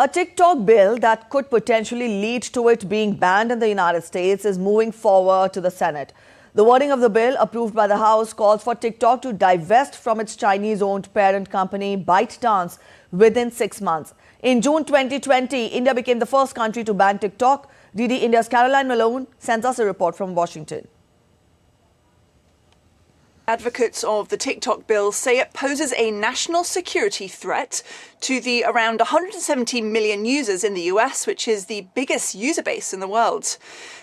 A TikTok bill that could potentially lead to it being banned in the United States is moving forward to the Senate. The wording of the bill, approved by the House, calls for TikTok to divest from its Chinese-owned parent company ByteDance within 6 months. In June 2020, India became the first country to ban TikTok. DD India's Caroline Malone sends us a report from Washington. Advocates of the TikTok bill say it poses a national security threat to the around 170 million users in the US, which is the biggest user base in the world.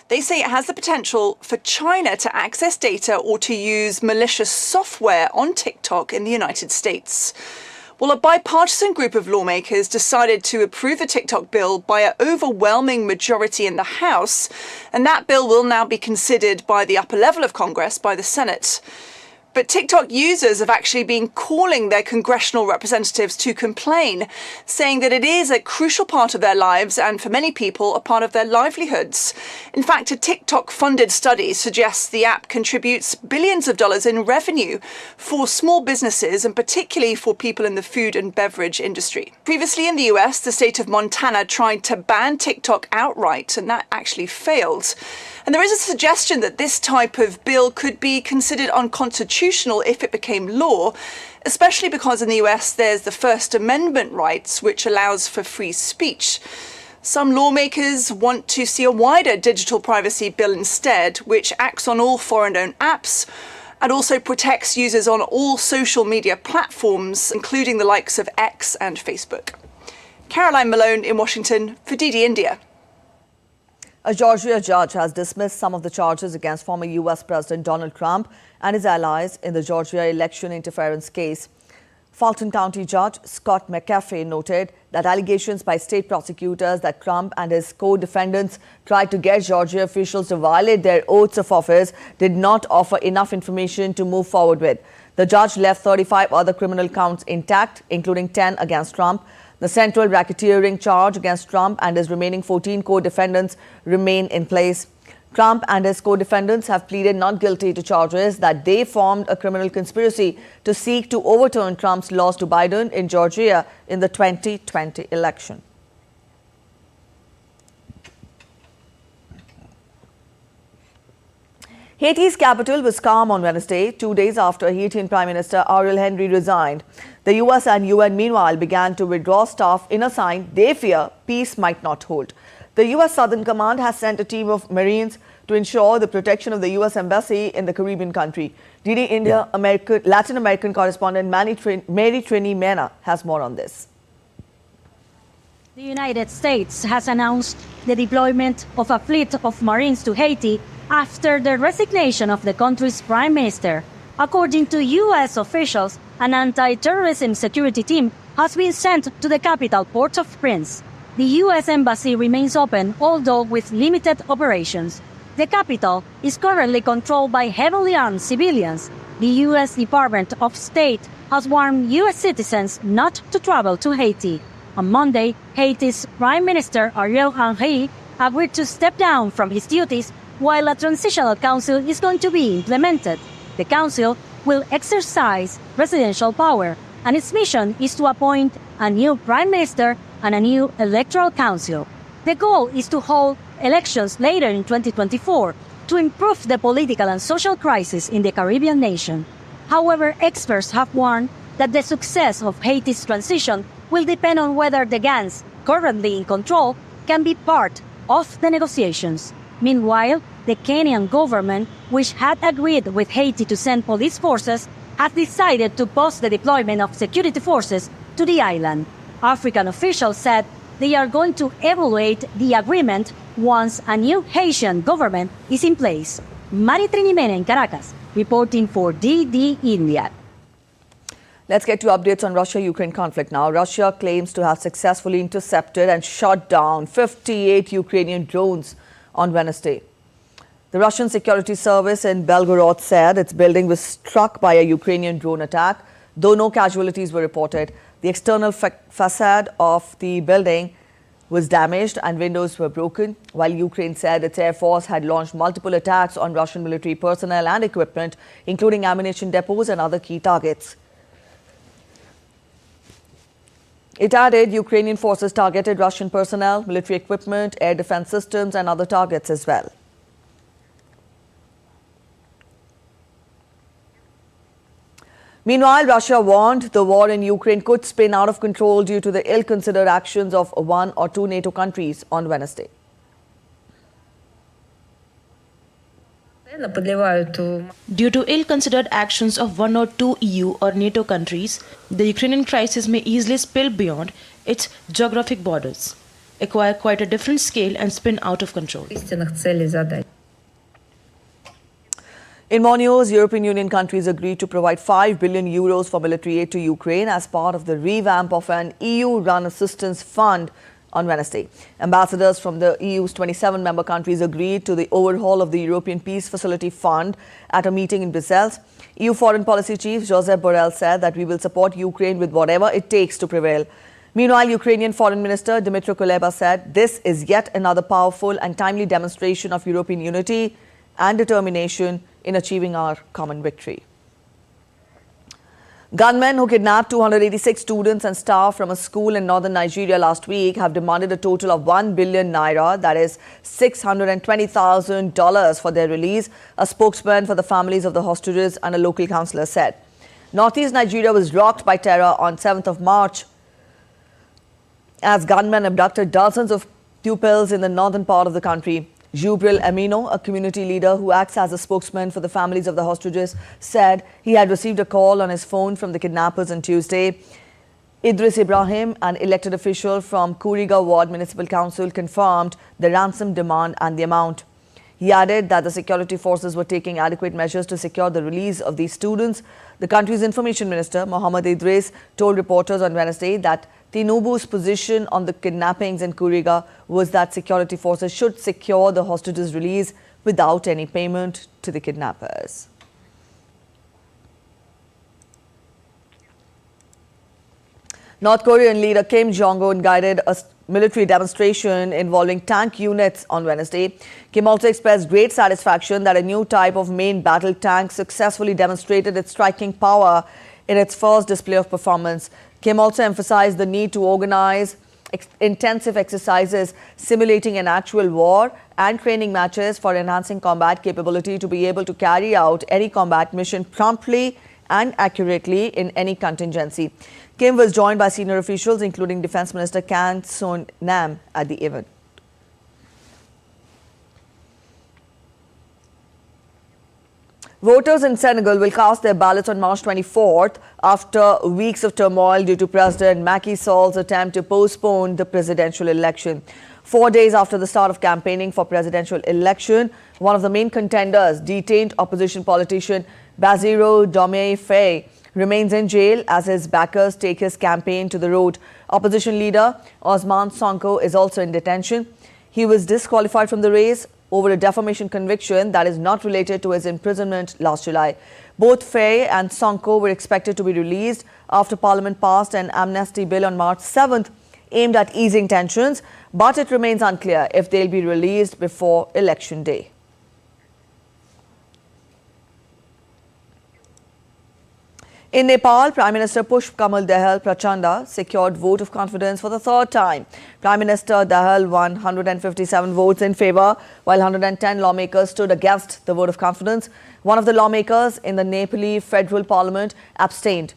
They say it has the potential for China to access data or to use malicious software on TikTok in the United States. Well, a bipartisan group of lawmakers decided to approve the TikTok bill by an overwhelming majority in the House, and that bill will now be considered by the upper level of Congress, by the Senate. But TikTok users have actually been calling their congressional representatives to complain, saying that it is a crucial part of their lives and, for many people, a part of their livelihoods. In fact, a TikTok-funded study suggests the app contributes billions of dollars in revenue for small businesses and particularly for people in the food and beverage industry. Previously in the US, the state of Montana tried to ban TikTok outright, and that actually failed. And there is a suggestion that this type of bill could be considered unconstitutional if it became law, especially because in the US there's the First Amendment rights, which allows for free speech. Some lawmakers want to see a wider digital privacy bill instead, which acts on all foreign-owned apps and also protects users on all social media platforms, including the likes of X and Facebook. Caroline Malone in Washington for DD India. A Georgia judge has dismissed some of the charges against former U.S. President Donald Trump and his allies in the Georgia election interference case. Fulton County Judge Scott McAfee noted that allegations by state prosecutors that Trump and his co-defendants tried to get Georgia officials to violate their oaths of office did not offer enough information to move forward with. The judge left 35 other criminal counts intact, including 10 against Trump. The central racketeering charge against Trump and his remaining 14 co-defendants remain in place. Trump and his co-defendants have pleaded not guilty to charges that they formed a criminal conspiracy to seek to overturn Trump's loss to Biden in Georgia in the 2020 election. Haiti's capital was calm on Wednesday, 2 days after Haitian Prime Minister Ariel Henry resigned. The US and UN, meanwhile, began to withdraw staff in a sign they fear peace might not hold. The US Southern Command has sent a team of Marines to ensure the protection of the US Embassy in the Caribbean country. DD India Latin American correspondent Mary Trini Mena has more on this. The United States has announced the deployment of a fleet of Marines to Haiti after the resignation of the country's prime minister. According to U.S. officials, an anti-terrorism security team has been sent to the capital, Port-au-Prince. The U.S. embassy remains open, although with limited operations. The capital is currently controlled by heavily armed civilians. The U.S. Department of State has warned U.S. citizens not to travel to Haiti. On Monday, Haiti's Prime Minister Ariel Henry agreed to step down from his duties while a transitional council is going to be implemented. The council will exercise presidential power, and its mission is to appoint a new prime minister and a new electoral council. The goal is to hold elections later in 2024 to improve the political and social crisis in the Caribbean nation. However, experts have warned that the success of Haiti's transition will depend on whether the gangs currently in control can be part of the negotiations. Meanwhile, the Kenyan government, which had agreed with Haiti to send police forces, has decided to pause the deployment of security forces to the island. African officials said they are going to evaluate the agreement once a new Haitian government is in place. Mari Trinimena in Caracas, reporting for DD India. Let's get to updates on Russia-Ukraine conflict now. Russia claims to have successfully intercepted and shot down 58 Ukrainian drones on Wednesday. The Russian security service in Belgorod said its building was struck by a Ukrainian drone attack, though no casualties were reported. The external facade of the building was damaged and windows were broken, while Ukraine said its air force had launched multiple attacks on Russian military personnel and equipment, including ammunition depots and other key targets. It added Ukrainian forces targeted Russian personnel, military equipment, air defense systems and other targets as well. Meanwhile, Russia warned the war in Ukraine could spin out of control due to the ill-considered actions of one or two NATO countries on Wednesday. Due to ill-considered actions of one or two EU or NATO countries, the Ukrainian crisis may easily spill beyond its geographic borders, acquire quite a different scale and spin out of control. In more news, European Union countries agreed to provide €5 billion for military aid to Ukraine as part of the revamp of an EU-run assistance fund on Wednesday. Ambassadors from the EU's 27 member countries agreed to the overhaul of the European Peace Facility Fund at a meeting in Brussels. EU Foreign Policy Chief Josep Borrell said that we will support Ukraine with whatever it takes to prevail. Meanwhile, Ukrainian Foreign Minister Dmytro Kuleba said this is yet another powerful and timely demonstration of European unity and determination in achieving our common victory. Gunmen who kidnapped 286 students and staff from a school in northern Nigeria last week have demanded a total of 1 billion naira, that is $620,000 for their release, a spokesman for the families of the hostages and a local councillor said. Northeast Nigeria was rocked by terror on 7th of March as gunmen abducted dozens of pupils in the northern part of the country. Jubril Amino, a community leader who acts as a spokesman for the families of the hostages, said he had received a call on his phone from the kidnappers on Tuesday. Idris Ibrahim, an elected official from Kuriga Ward Municipal Council, confirmed the ransom demand and the amount. He added that the security forces were taking adequate measures to secure the release of these students. The country's information minister, Mohammed Idris, told reporters on Wednesday that Tinubu's position on the kidnappings in Kuriga was that security forces should secure the hostages' release without any payment to the kidnappers. North Korean leader Kim Jong-un guided a military demonstration involving tank units on Wednesday. Kim also expressed great satisfaction that a new type of main battle tank successfully demonstrated its striking power in its first display of performance. Kim also emphasized the need to organize intensive exercises simulating an actual war and training matches for enhancing combat capability to be able to carry out any combat mission promptly and accurately in any contingency. Kim was joined by senior officials including Defense Minister Kang Son-nam at the event. Voters in Senegal will cast their ballots on March 24th after weeks of turmoil due to President Macky Sall's attempt to postpone the presidential election. 4 days after the start of campaigning for presidential election, one of the main contenders, detained opposition politician Bassirou Diomaye Faye, remains in jail as his backers take his campaign to the road. Opposition leader Ousmane Sonko is also in detention. He was disqualified from the race over a defamation conviction that is not related to his imprisonment last July. Both Faye and Sonko were expected to be released after Parliament passed an amnesty bill on March 7th aimed at easing tensions, but it remains unclear if they'll be released before Election Day. In Nepal, Prime Minister Pushp Kamal Dahal Prachanda secured vote of confidence for the third time. Prime Minister Dahal won 157 votes in favour, while 110 lawmakers stood against the vote of confidence. One of the lawmakers in the Nepali Federal Parliament abstained.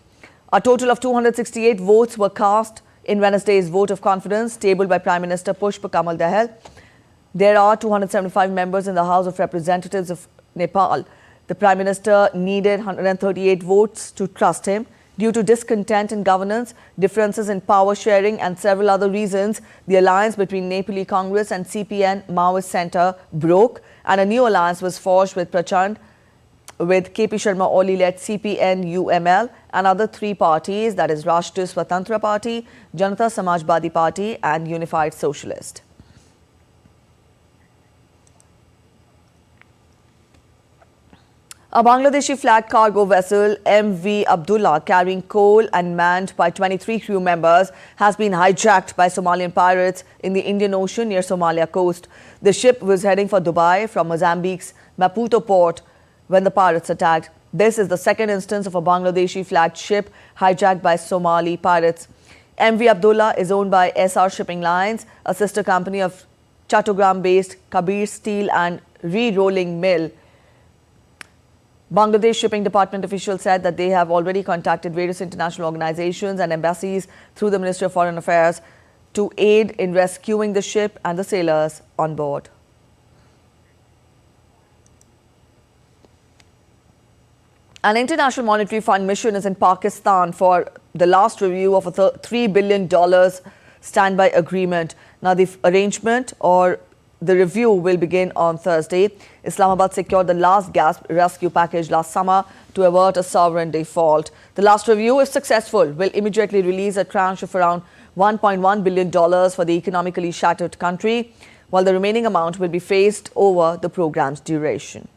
A total of 268 votes were cast in Wednesday's vote of confidence tabled by Prime Minister Pushp Kamal Dahal. There are 275 members in the House of Representatives of Nepal. The Prime Minister needed 138 votes to trust him. Due to discontent in governance, differences in power sharing and several other reasons, the alliance between Nepali Congress and CPN Maoist Centre broke and a new alliance was forged with Prachand, with KP Sharma Oli-led CPN UML and other three parties, that is Rashtriya Swatantra Party, Janata Samajwadi Party and Unified Socialist. A Bangladeshi flag cargo vessel MV Abdullah carrying coal and manned by 23 crew members has been hijacked by Somalian pirates in the Indian Ocean near Somalia coast. The ship was heading for Dubai from Mozambique's Maputo port when the pirates attacked. This is the second instance of a Bangladeshi flagged ship hijacked by Somali pirates. MV Abdullah is owned by SR Shipping Lines, a sister company of Chattogram-based Kabir Steel and Re-Rolling Mill. Bangladesh Shipping Department officials said that they have already contacted various international organizations and embassies through the Ministry of Foreign Affairs to aid in rescuing the ship and the sailors on board. An International Monetary Fund mission is in Pakistan for the last review of a $3 billion standby agreement. Now, the arrangement or the review will begin on Thursday. Islamabad secured the last gas rescue package last summer to avert a sovereign default. The last review, if successful, will immediately release a tranche of around $1.1 billion for the economically shattered country, while the remaining amount will be phased over the program's duration.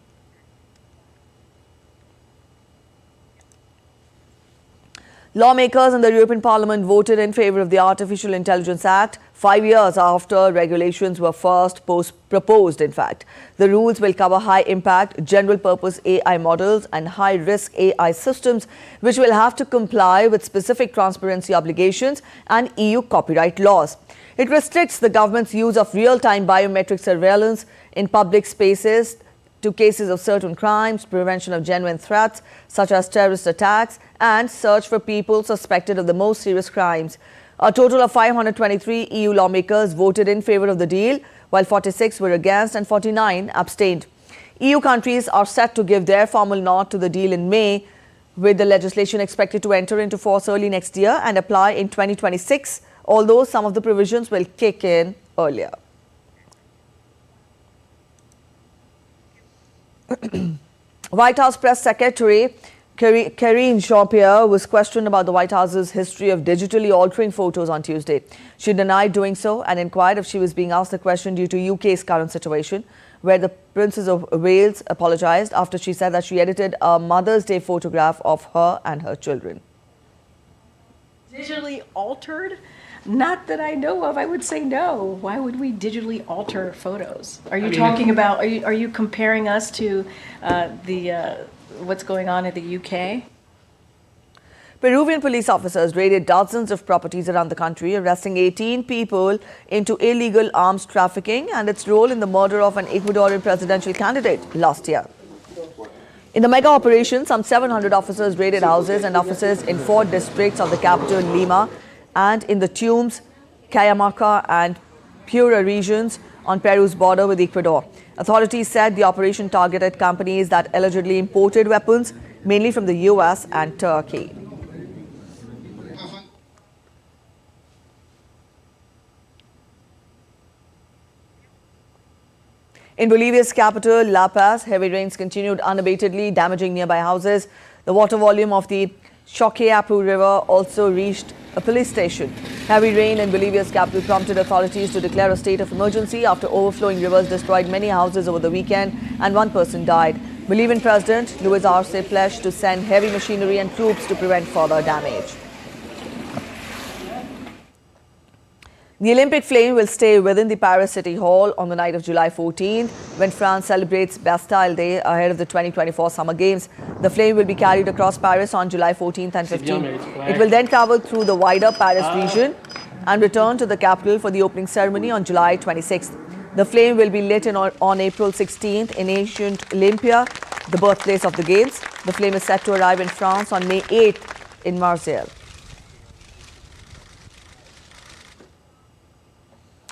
Lawmakers in the European Parliament voted in favour of the Artificial Intelligence Act 5 years after regulations were first proposed, in fact. The rules will cover high-impact, general-purpose AI models and high-risk AI systems, which will have to comply with specific transparency obligations and EU copyright laws. It restricts the government's use of real-time biometric surveillance in public spaces to cases of certain crimes, prevention of genuine threats such as terrorist attacks, and search for people suspected of the most serious crimes. A total of 523 EU lawmakers voted in favour of the deal, while 46 were against and 49 abstained. EU countries are set to give their formal nod to the deal in May, with the legislation expected to enter into force early next year and apply in 2026, although some of the provisions will kick in earlier. White House Press Secretary Karine Jean-Pierre was questioned about the White House's history of digitally altering photos on Tuesday. She denied doing so and inquired if she was being asked the question due to UK's current situation, where the Princess of Wales apologised after she said that she edited a Mother's Day photograph of her and her children. Digitally altered? Not that I know of. I would say no. Why would we digitally alter photos? Are you talking about? Are you comparing us to what's going on in the UK? Peruvian police officers raided dozens of properties around the country, arresting 18 people into illegal arms trafficking and its role in the murder of an Ecuadorian presidential candidate last year. In the mega operation, some 700 officers raided houses and offices in 4 districts of the capital, Lima, and in the Tumbes, Cajamarca and Piura regions on Peru's border with Ecuador. Authorities said the operation targeted companies that allegedly imported weapons, mainly from the US and Turkey. In Bolivia's capital, La Paz, heavy rains continued unabatedly, damaging nearby houses. The water volume of the Choqueapu River also reached a police station. Heavy rain in Bolivia's capital prompted authorities to declare a state of emergency after overflowing rivers destroyed many houses over the weekend and 1 person died. Bolivian President Luis Arce pledged to send heavy machinery and troops to prevent further damage. The Olympic flame will stay within the Paris City Hall on the night of July 14th, when France celebrates Bastille Day ahead of the 2024 Summer Games. The flame will be carried across Paris on July 14th and 15th. It will then travel through the wider Paris region and return to the capital for the opening ceremony on July 26th. The flame will be lit on April 16th in ancient Olympia, the birthplace of the Games. The flame is set to arrive in France on May 8th in Marseille.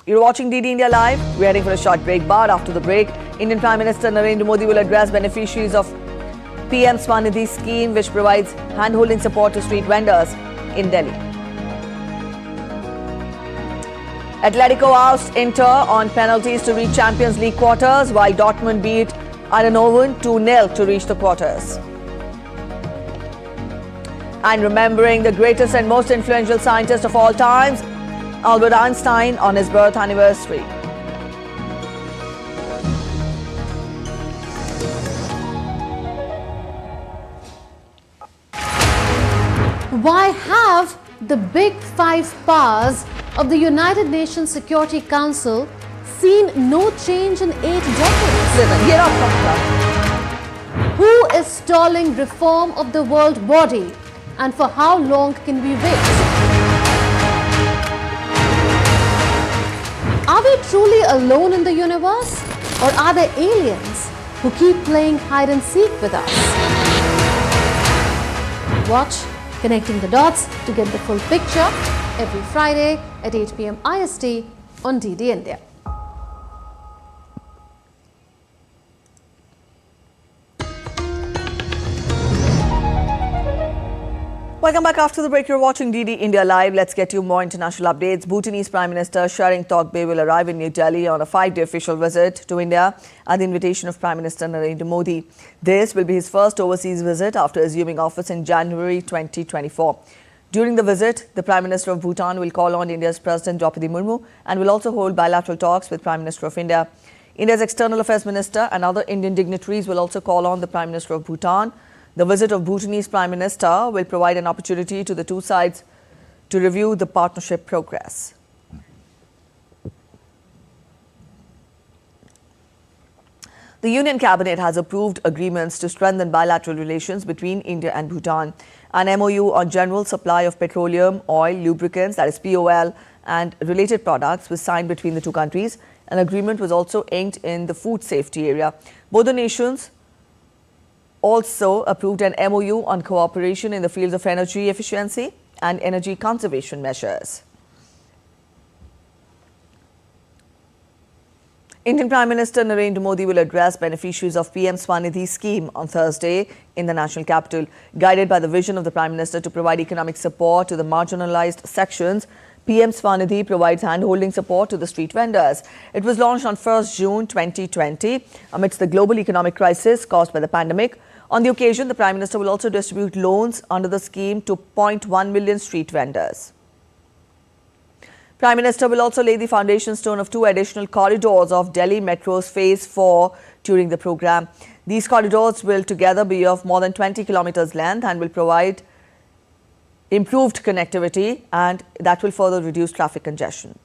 You're watching DD India Live. We're heading for a short break, but after the break, Indian Prime Minister Narendra Modi will address beneficiaries of PM Swanidhi scheme, which provides hand-holding support to street vendors in Delhi. Atletico oust Inter on penalties to reach Champions League quarters, while Dortmund beat Eindhoven 2-0 to reach the quarters. And remembering the greatest and most influential scientist of all times, Albert Einstein, on his birth anniversary. Why have the big 5 powers of the United Nations Security Council seen no change in 8 decades? Get up from the Who is stalling reform of the world body, and for how long can we wait? truly alone in the universe? Or are there aliens who keep playing hide and seek with us? Watch Connecting the Dots to get the full picture every Friday at 8 p.m. IST on DD India. Welcome back. After the break, you're watching DD India Live. Let's get you more international updates. Bhutanese Prime Minister Tshering Tokbe will arrive in New Delhi on a 5-day official visit to India at the invitation of Prime Minister Narendra Modi. This will be his first overseas visit after assuming office in January 2024. During the visit, the Prime Minister of Bhutan will call on India's President Draupadi Murmu and will also hold bilateral talks with Prime Minister of India. India's External Affairs Minister and other Indian dignitaries will also call on the Prime Minister of Bhutan. The visit of Bhutanese Prime Minister will provide an opportunity to the two sides to review the partnership progress. The Union Cabinet has approved agreements to strengthen bilateral relations between India and Bhutan. An MOU on general supply of petroleum, oil, lubricants, that is POL, and related products was signed between the two countries. An agreement was also inked in the food safety area. Both the nations also approved an MOU on cooperation in the fields of energy efficiency and energy conservation measures. Indian Prime Minister Narendra Modi will address beneficiaries of PM Swanidhi scheme on Thursday in the national capital. Guided by the vision of the Prime Minister to provide economic support to the marginalized sections, PM Swanidhi provides hand-holding support to the street vendors. It was launched on 1st June 2020 amidst the global economic crisis caused by the pandemic. On the occasion, the Prime Minister will also distribute loans under the scheme to 0.1 million street vendors. Prime Minister will also lay the foundation stone of 2 additional corridors of Delhi Metro's Phase 4 during the program. These corridors will together be of more than 20 kilometers length and will provide improved connectivity, and that will further reduce traffic congestion.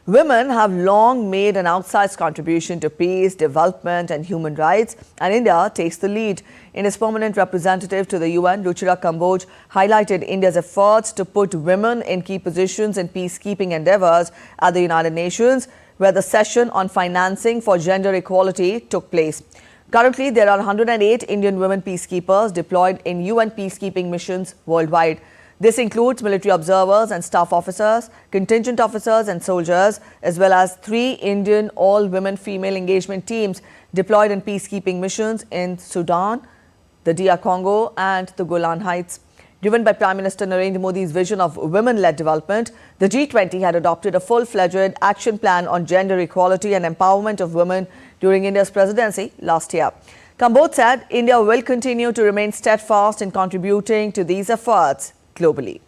Women have long made an outsized contribution to peace, development and human rights, and India takes the lead. In his permanent representative to the UN, Ruchira Kamboj highlighted India's efforts to put women in key positions in peacekeeping endeavors at the United Nations, where the session on financing for gender equality took place. Currently, there are 108 Indian women peacekeepers deployed in UN peacekeeping missions worldwide. This includes military observers and staff officers, contingent officers and soldiers, as well as 3 Indian all-women female engagement teams deployed in peacekeeping missions in Sudan, the DR Congo and the Golan Heights. Driven by Prime Minister Narendra Modi's vision of women-led development, the G20 had adopted a full-fledged action plan on gender equality and empowerment of women during India's presidency last year. Kamboj said India will continue to remain steadfast in contributing to these efforts globally.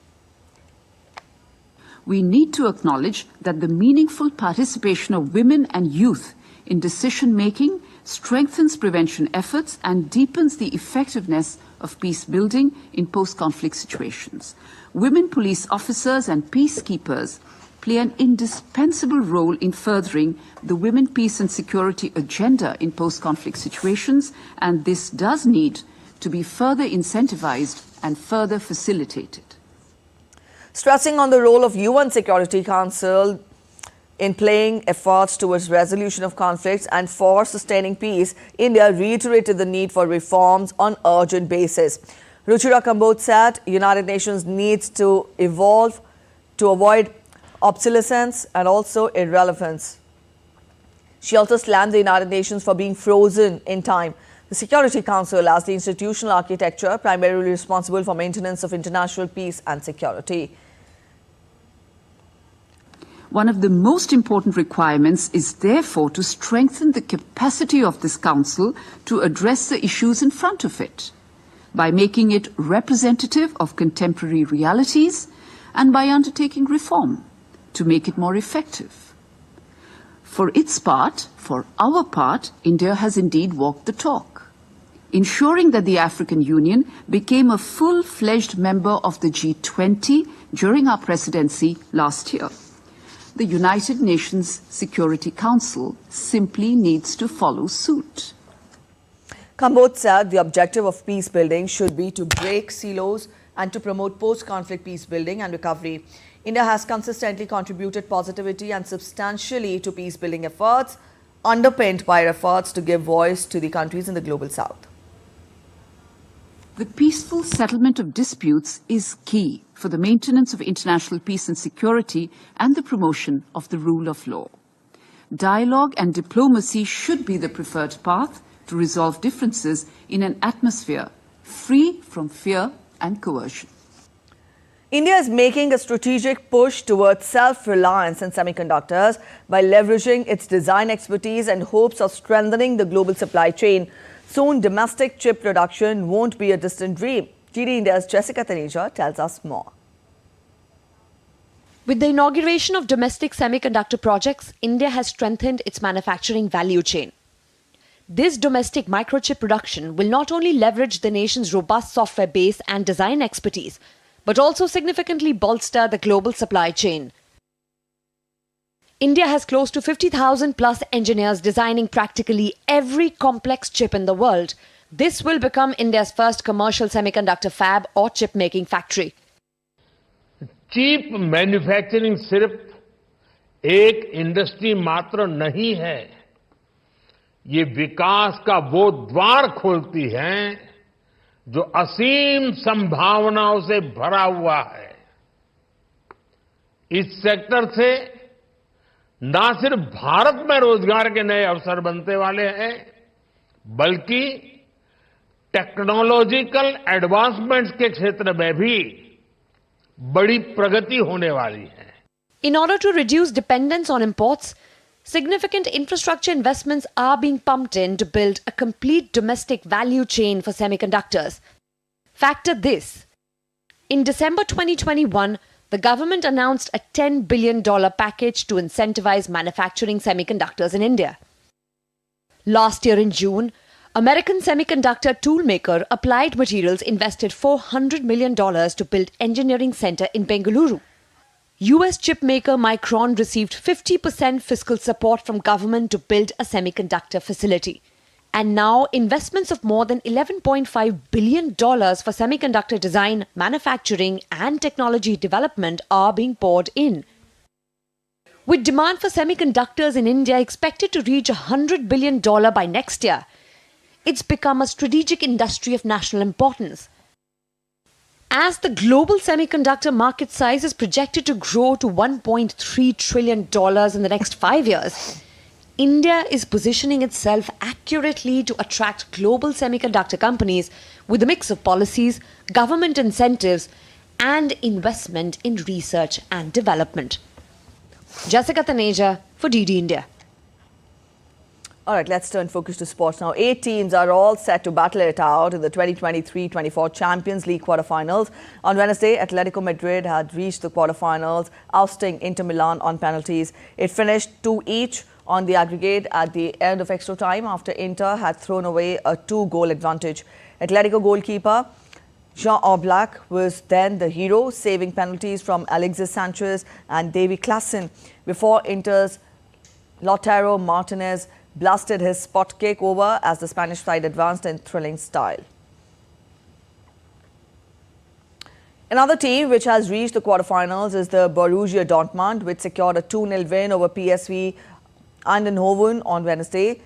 We need to acknowledge that the meaningful participation of women and youth in decision-making strengthens prevention efforts and deepens the effectiveness of peace building in post-conflict situations. Women police officers and peacekeepers play an indispensable role in furthering the women, peace and security agenda in post-conflict situations, and this does need to be further incentivized and further facilitated. Stressing on the role of UN Security Council in playing efforts towards resolution of conflicts and for sustaining peace, India reiterated the need for reforms on urgent basis. Ruchira Kamboj said United Nations needs to evolve to avoid obsolescence and also irrelevance. She also slammed the United Nations for being frozen in time. The Security Council as the institutional architecture primarily responsible for maintenance of international peace and security. One of the most important requirements is therefore to strengthen the capacity of this Council to address the issues in front of it, by making it representative of contemporary realities and by undertaking reform to make it more effective. For its part, for our part, India has indeed walked the talk, ensuring that the African Union became a full-fledged member of the G20 during our presidency last year. The United Nations Security Council simply needs to follow suit. Kamboj said the objective of peace building should be to break silos and to promote post-conflict peace building and recovery. India has consistently contributed positivity and substantially to peace building efforts, underpinned by efforts to give voice to the countries in the global south. The peaceful settlement of disputes is key for the maintenance of international peace and security and the promotion of the rule of law. Dialogue and diplomacy should be the preferred path to resolve differences in an atmosphere free from fear and coercion. India is making a strategic push towards self-reliance in semiconductors by leveraging its design expertise and hopes of strengthening the global supply chain. Soon, domestic chip production won't be a distant dream. GD India's Jessica Taneja tells us more. With the inauguration of domestic semiconductor projects, India has strengthened its manufacturing value chain. This domestic microchip production will not only leverage the nation's robust software base and design expertise, but also significantly bolster the global supply chain. India has close to 50,000 plus engineers designing practically every complex chip in the world. This will become India's first commercial semiconductor fab or chip making factory. Chip manufacturing सिर्फ एक industry मात्र नहीं है, ये विकास का वो द्वार खोलती है जो असीम संभावनाओं से भरा हुआ है। इस सेक्टर से न सिर्फ भारत में रोजगार के नए अवसर बनने वाले हैं, बल्कि टेक्नोलॉजिकल एडवांसमेंट्स के क्षेत्र में भी बड़ी प्रगति होने वाली है। In order to reduce dependence on imports, significant infrastructure investments are being pumped in to build a complete domestic value chain for semiconductors. Factor this. In December 2021, the government announced a $10 billion package to incentivize manufacturing semiconductors in India. Last year in June, American semiconductor toolmaker Applied Materials invested $400 million to build engineering center in Bengaluru. US chipmaker Micron received 50% fiscal support from government to build a semiconductor facility. And now investments of more than $11.5 billion for semiconductor design, manufacturing and technology development are being poured in. With demand for semiconductors in India expected to reach $100 billion by next year, it's become a strategic industry of national importance. As the global semiconductor market size is projected to grow to $1.3 trillion in the next 5 years, India is positioning itself accurately to attract global semiconductor companies with a mix of policies, government incentives, and investment in research and development. Jessica Taneja for DD India. All right, let's turn focus to sports now. 8 teams are all set to battle it out in the 2023-24 Champions League quarterfinals. On Wednesday, Atletico Madrid had reached the quarterfinals, ousting Inter Milan on penalties. It finished 2 each on the aggregate at the end of extra time after Inter had thrown away a 2-goal advantage. Atletico goalkeeper Jean Oblak was then the hero, saving penalties from Alexis Sanchez and Davy Klaassen before Inter's Lautaro Martinez blasted his spot kick over as the Spanish side advanced in thrilling style. Another team which has reached the quarterfinals is the Borussia Dortmund, which secured a 2-0 win over PSV Eindhoven on Wednesday.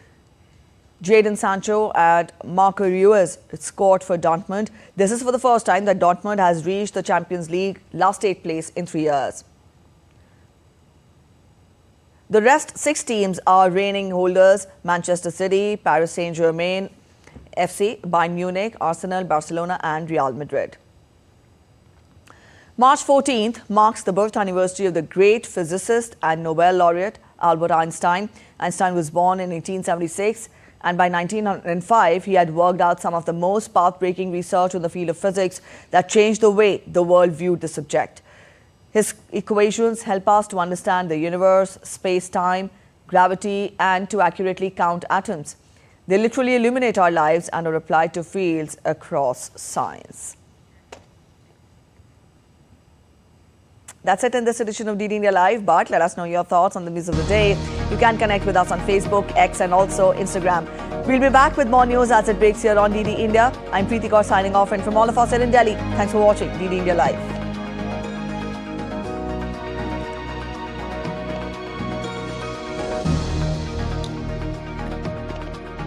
Jadon Sancho and Marco Reus scored for Dortmund. This is for the first time that Dortmund has reached the Champions League last 8th place in 3 years. The rest 6 teams are reigning holders: Manchester City, Paris Saint-Germain, FC, Bayern Munich, Arsenal, Barcelona and Real Madrid. March 14th marks the birth anniversary of the great physicist and Nobel laureate Albert Einstein. Einstein was born in 1876 and by 1905 he had worked out some of the most path-breaking research in the field of physics that changed the way the world viewed the subject. His equations help us to understand the universe, space-time, gravity, and to accurately count atoms. They literally illuminate our lives and are applied to fields across science. That's it in this edition of DD India Live, but let us know your thoughts on the news of the day. You can connect with us on Facebook, X, and also Instagram. We'll be back with more news as it breaks here on DD India. I'm Preeti Kaur signing off, and from all of us here in Delhi, thanks for watching DD India Live.